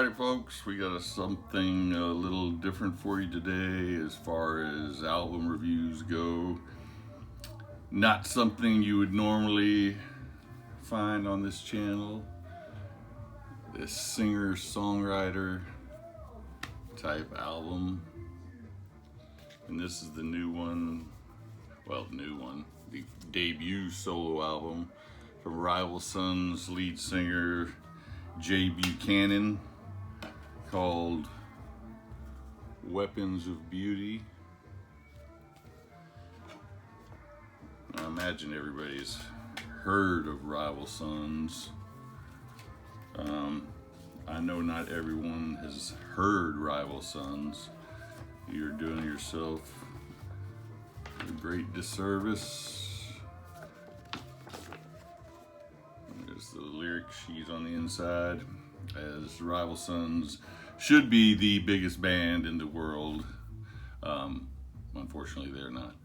right, folks, we got something a little different for you today as far as album reviews go. Not something you would normally find on this channel. This singer-songwriter type album. And this is the new one, the debut solo album from Rival Sons lead singer Buchanan, called Weapons of Beauty. I imagine everybody's heard of Rival Sons. I know not everyone has heard Rival Sons. You're doing yourself a great disservice. There's the lyric sheet on the inside, as Rival Sons should be the biggest band in the world. Unfortunately, they're not.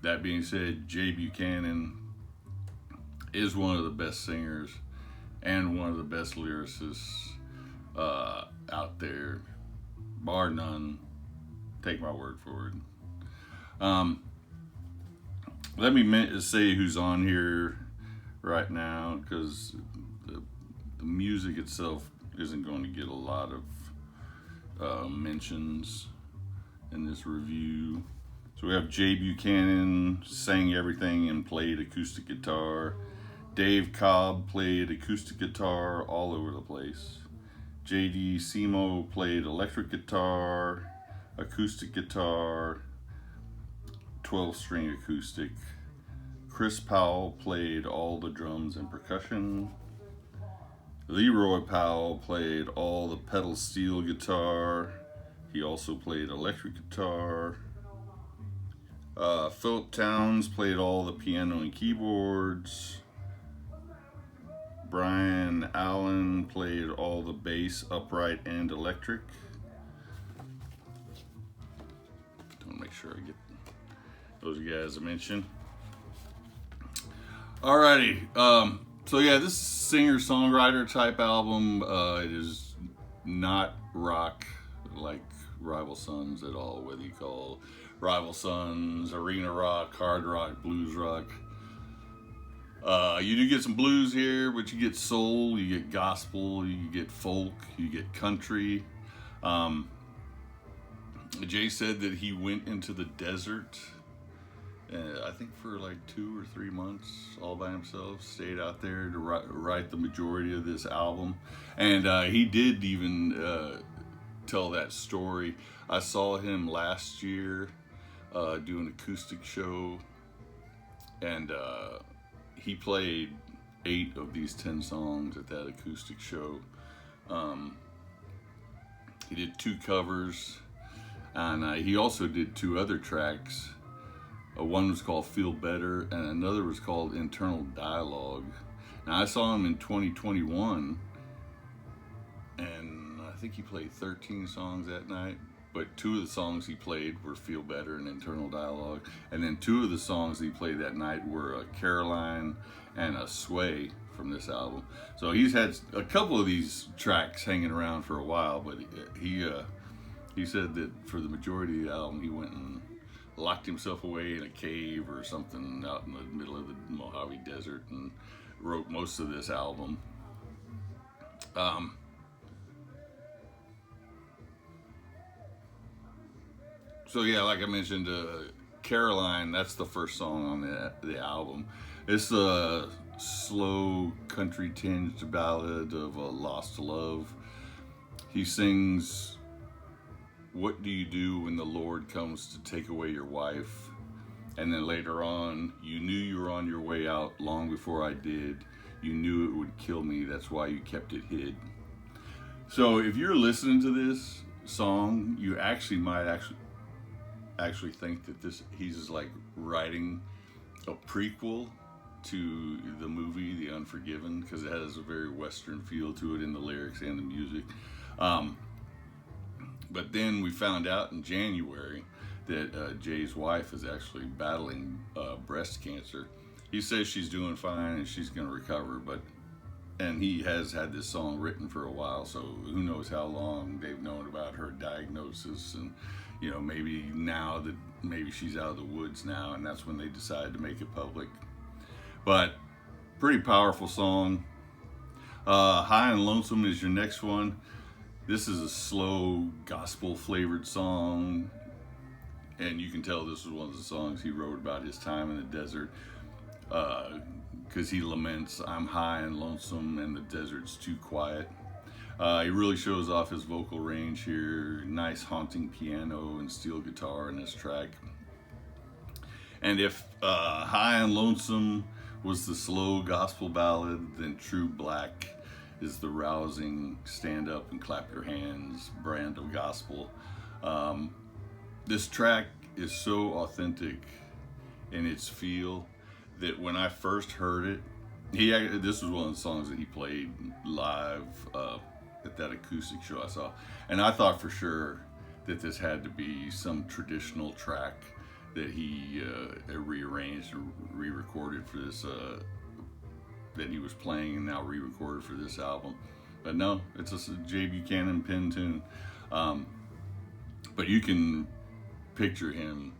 That being said, Buchanan is one of the best singers and one of the best lyricists out there, bar none. Take my word for it. Let me say who's on here right now, because the music itself isn't going to get a lot of mentions in this review. So we have Buchanan, sang everything and played acoustic guitar. Cobb played acoustic guitar all over the place. Simo played electric guitar, acoustic guitar, 12-string acoustic. Powell played all the drums and percussion. Leroy Powell played all the pedal steel guitar. He also played electric guitar. Philip Towns played all the piano and keyboards. Brian Allen played all the bass, upright, and electric. Don't make sure I get those guys I mentioned. Alrighty, so yeah, this singer-songwriter type album, it is not rock like Rival Sons at all, whether you call Rival Sons arena rock, hard rock, blues rock. You do get some blues here, but you get soul, you get gospel, you get folk, you get country. Jay said that he went into the desert, I think for like 2 or 3 months, all by himself, stayed out there to write the majority of this album. And he did even tell that story. I saw him last year do an acoustic show, and he played 8 of these 10 songs at that acoustic show. He did 2 covers, and he also did 2 other tracks. One was called Feel Better, and another was called Internal Dialogue. Now, I saw him in 2021, and I think he played 13 songs that night, but 2 of the songs he played were Feel Better and Internal Dialogue, and then 2 of the songs he played that night were Caroline and a Sway from this album. So he's had a couple of these tracks hanging around for a while, but he said that for the majority of the album, he went and locked himself away in a cave or something out in the middle of the Mojave Desert and wrote most of this album. So yeah, like I mentioned, Caroline, that's the first song on the album. It's a slow country tinged ballad of a lost love. He sings, "What do you do when the Lord comes to take away your wife?" And then later on, "You knew you were on your way out long before I did. You knew it would kill me, that's why you kept it hid." So if you're listening to this song, you might actually think that he's like writing a prequel to the movie The Unforgiven, because it has a very Western feel to it in the lyrics and the music. But then we found out in January that Jay's wife is actually battling breast cancer. He says she's doing fine and she's going to recover, but and he has had this song written for a while, so who knows how long they've known about her diagnosis, and maybe now that maybe she's out of the woods now, and that's when they decided to make it public. But pretty powerful song. High and Lonesome is your next one. This is a slow gospel flavored song, and you can tell this was one of the songs he wrote about his time in the desert, because he laments, "I'm high and lonesome and the desert's too quiet." He really shows off his vocal range here. Nice haunting piano and steel guitar in this track. And if High and Lonesome was the slow gospel ballad, then True Black is the rousing stand up and clap your hands brand of gospel. This track is so authentic in its feel that when I first heard it, this was one of the songs that he played live at that acoustic show I saw, and I thought for sure that this had to be some traditional track that he rearranged or re-recorded for this, that he was playing and now re-recorded for this album. But no, it's a J. Buchanan pen tune. But you can picture him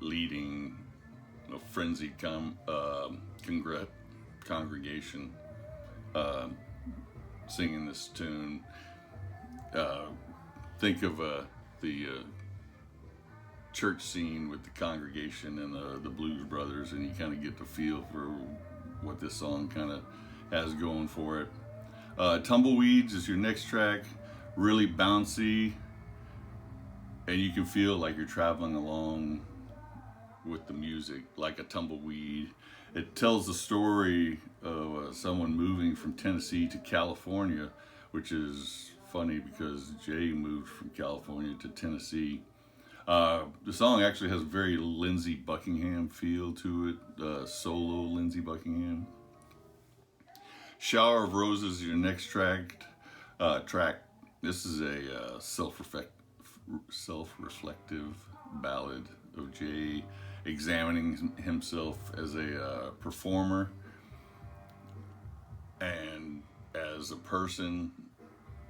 leading a frenzied congregation singing this tune. Think of the church scene with the congregation and the Blues Brothers, and you kind of get the feel for what this song kind of has going for it. Tumbleweeds is your next track. Really bouncy, and you can feel like you're traveling along with the music like a tumbleweed. It tells the story of someone moving from Tennessee to California, which is funny because Jay moved from California to Tennessee. The song actually has a very Lindsey Buckingham feel to it, solo Lindsey Buckingham. Shower of Roses is your next track. This is a self-reflective ballad of Jay examining himself as a performer and as a person.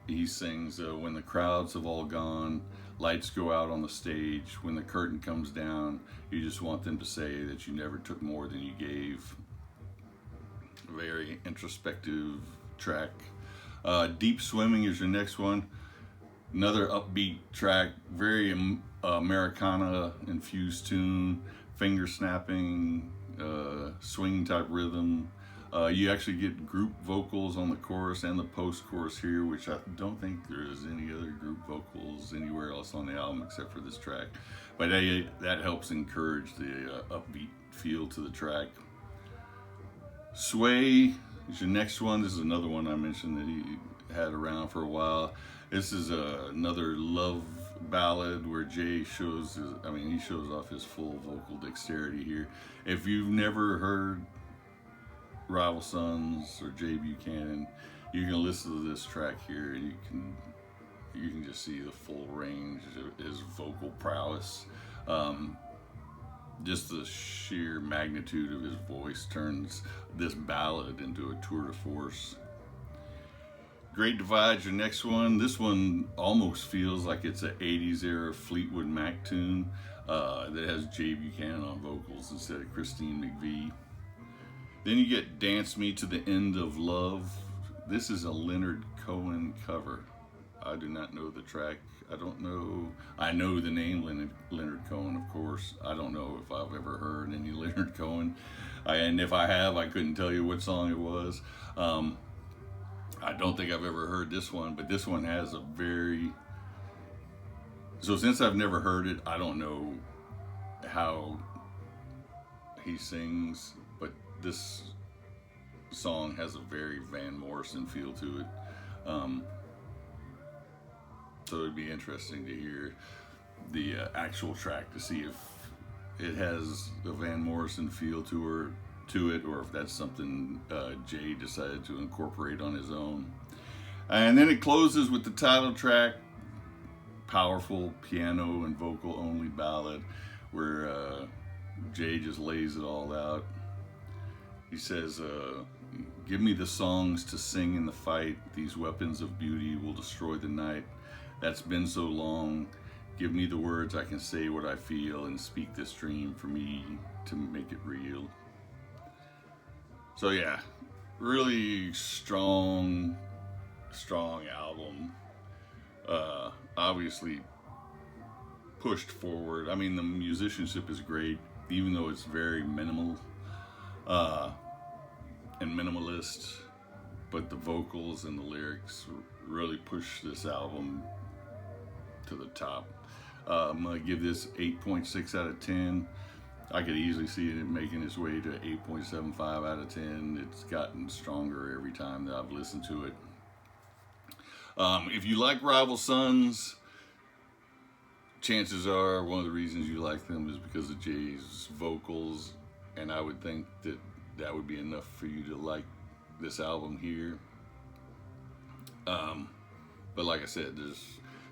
He sings, when the crowds have all gone, lights go out on the stage, when the curtain comes down, you just want them to say that you never took more than you gave. Very introspective track. Deep Swimming is your next one. Another upbeat track, very Americana infused tune, finger snapping, swing type rhythm. You actually get group vocals on the chorus and the post-chorus here, which I don't think there is any other group vocals anywhere else on the album except for this track. But that helps encourage the upbeat feel to the track. Sway is your next one. This is another one I mentioned that he had around for a while. This is another love ballad where Jay shows he shows off his full vocal dexterity here. If you've never heard Rival Sons or J. Buchanan, you can listen to this track here and you can just see the full range of his vocal prowess. Just the sheer magnitude of his voice turns this ballad into a tour de force. Great Divide's your next one. This one almost feels like it's an 80s era Fleetwood Mac tune that has J. Buchanan on vocals instead of Christine McVie. Then you get Dance Me to the End of Love. This is a Leonard Cohen cover. I do not know the track. I know the name Leonard Cohen, of course. I don't know if I've ever heard any Leonard Cohen. And if I have, I couldn't tell you what song it was. I don't think I've ever heard this one, but this one has so since I've never heard it, I don't know how he sings, but this song has a very Van Morrison feel to it. So it'd be interesting to hear the actual track to see if it has a Van Morrison feel to it, or if that's something Jay decided to incorporate on his own. And then it closes with the title track, powerful piano and vocal only ballad where Jay just lays it all out. He says, Give me the songs to sing in the fight. These weapons of beauty will destroy the night. That's been so long. Give me the words I can say what I feel and speak this dream for me to make it real. So yeah, really strong album. Obviously pushed forward. I mean, the musicianship is great, even though it's very minimal and minimalist, but the vocals and the lyrics really push this album to the top. I'm gonna give this 8.6 out of 10. I could easily see it making its way to 8.75 out of 10. It's gotten stronger every time that I've listened to it. If you like Rival Sons, chances are one of the reasons you like them is because of Jay's vocals, and I would think that that would be enough for you to like this album here. But like I said,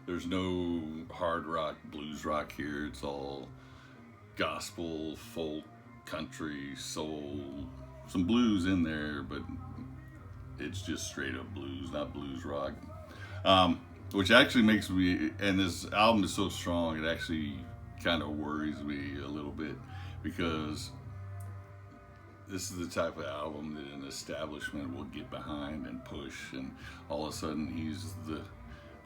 there's no hard rock, blues rock here. It's all gospel, folk, country, soul, some blues in there, but it's just straight up blues, not blues rock. Which actually makes me, and this album is so strong, it actually kind of worries me a little bit, because this is the type of album that an establishment will get behind and push, and all of a sudden he's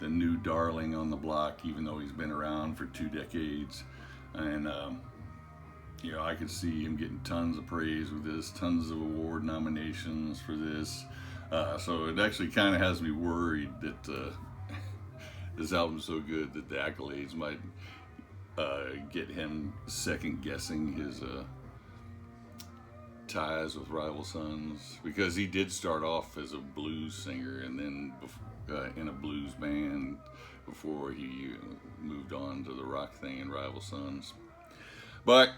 the new darling on the block, even though he's been around for 2 decades. And you know, I could see him getting tons of praise with this, tons of award nominations for this. So it actually kind of has me worried that this album's so good that the accolades might get him second guessing his ties with Rival Sons, because he did start off as a blues singer and then in a blues band before he moved on to the rock thing in Rival Sons. But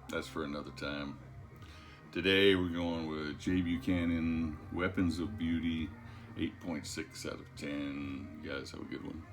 that's for another time. Today we're going with Jay Buchanan, Weapons of Beauty, 8.6 out of 10. You guys have a good one.